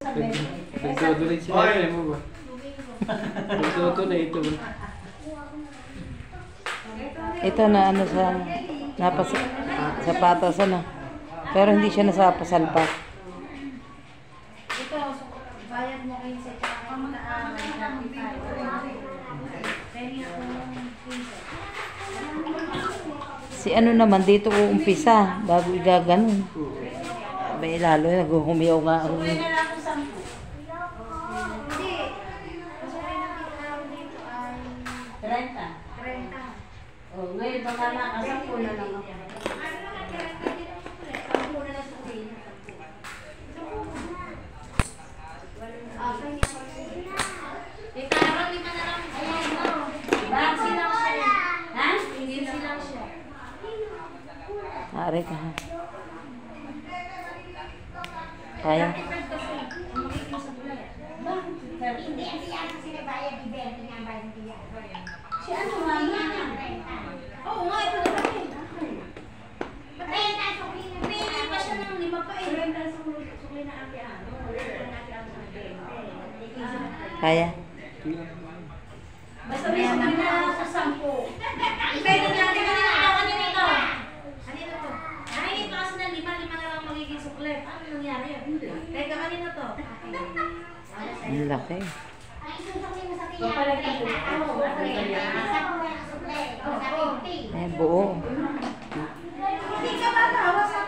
Nagdodonate sila kaya mo ba? Nagdodonate ito ba? Ito na ano sa sapatos ano. Pero hindi siya nasapasalpak. Ito, bayad mo kayo sa Si ano naman dito uumpisa bago igaganon. May lalo naghuhumiyaw nga ang Oh, ngayon baka nakasampu na lang ako. Ari ka ha. Kaya. Hindi yan sila bayad di benta niya bayad niya. Si ano nga nga? Oo nga, ito na rin. Patay na sukli na. Hindi pa siya ng 5 pa eh. Sukli na ang piano. Kaya. Basta may sukli na sa 10. Pwede natin kanina ito. Kanina to. Ay, ito kasi na 5 na lang magiging sukli. Ano nangyari yun? Teka, kanina to. Ang laki. Ay, susukli mo sa piano. Eh, buo. Hindi ka ba tawa sa